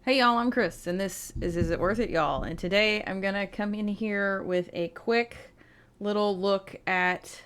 Hey y'all, I'm Chris, and this is It Worth It, y'all? And today I'm gonna come in here with a quick little look at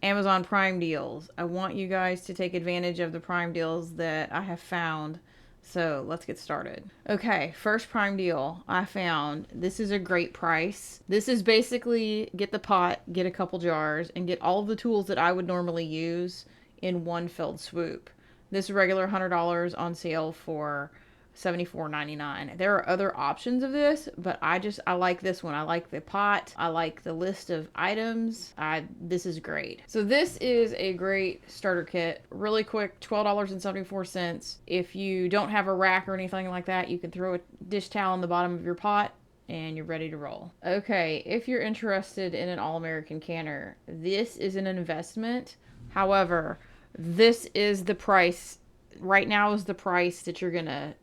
Amazon Prime deals. I want you guys to take advantage of the Prime deals that I have found. So let's get started. Okay, first Prime deal I found. This is a great price. This is basically get the pot, get a couple jars, and get all of the tools that I would normally use in one filled swoop. This regular $100 on sale for $74.99. There are other options of this, but I like this one. I like the pot. I like the list of items. This is great. So this is a great starter kit. Really quick, $12.74. If you don't have a rack or anything like that, you can throw a dish towel in the bottom of your pot and you're ready to roll. Okay, if you're interested in an all-American canner, this is an investment. However, this is the price right now is the price that you're gonna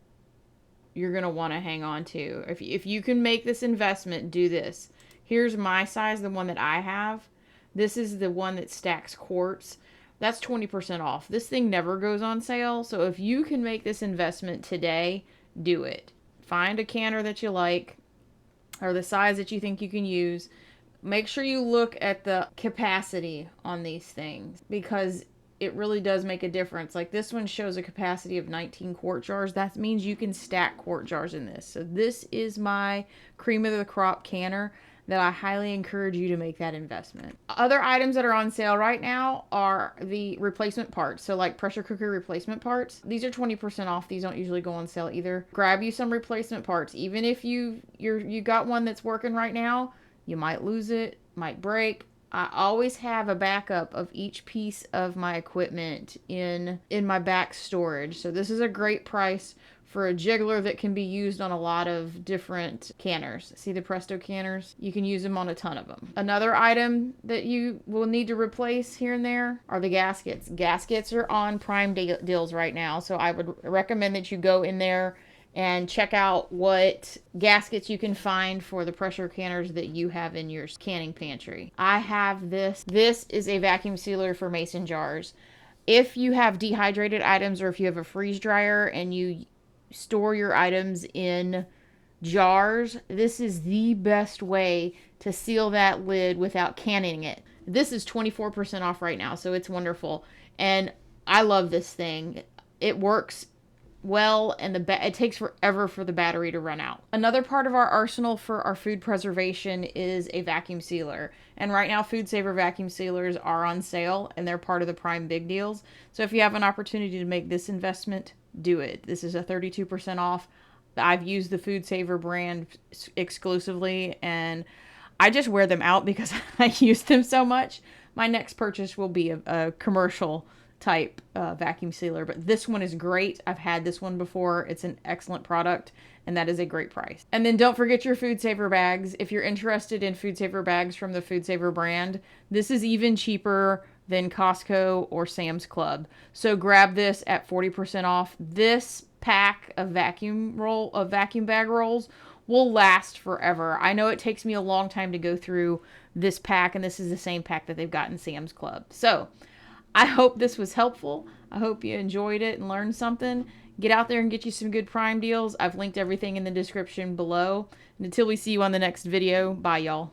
want to hang on to. If you can make this investment, do this. Here's my size, the one that I have. This is the one that stacks quarts. That's 20% off. This thing never goes on sale. So if you can make this investment today, do it. Find a canner that you like or the size that you think you can use. Make sure you look at the capacity on these things because it really does make a difference. Like this one shows a capacity of 19 quart jars. That means you can stack quart jars in this. So this is my cream of the crop canner that I highly encourage you to make that investment. Other items that are on sale right now are the replacement parts. So like pressure cooker replacement parts. These are 20% off. These don't usually go on sale either. Grab you some replacement parts. Even if you got one that's working right now, you might lose it, might break. I always have a backup of each piece of my equipment in my back storage. So this is a great price for a jiggler that can be used on a lot of different canners. See the Presto canners? You can use them on a ton of them. Another item that you will need to replace here and there are the gaskets. Gaskets are on Prime deals right now, so I would recommend that you go in there and check out what gaskets you can find for the pressure canners that you have in your canning pantry. I have this. This is a vacuum sealer for mason jars. If you have dehydrated items or if you have a freeze dryer and you store your items in jars, this is the best way to seal that lid without canning it. This is 24% off right now, so it's wonderful. And I love this thing. It works well, and it takes forever for the battery to run out. Another part of our arsenal for our food preservation is a vacuum sealer. And right now, Food Saver vacuum sealers are on sale, and they're part of the Prime Big Deals. So if you have an opportunity to make this investment, do it. This is a 32% off. I've used the Food Saver brand exclusively, and I just wear them out because I use them so much. My next purchase will be a commercial type vacuum sealer, but this one is great. I've had this one before. It's an excellent product, and that is a great price. And then don't forget your Food Saver bags. If you're interested in Food Saver bags from the Food Saver brand, this is even cheaper than Costco or Sam's Club. So grab this at 40% off. This pack of vacuum bag rolls will last forever. I know it takes me a long time to go through this pack, and this is the same pack that they've got in Sam's Club. So I hope this was helpful. I hope you enjoyed it and learned something. Get out there and get you some good Prime deals. I've linked everything in the description below. And until we see you on the next video, bye y'all.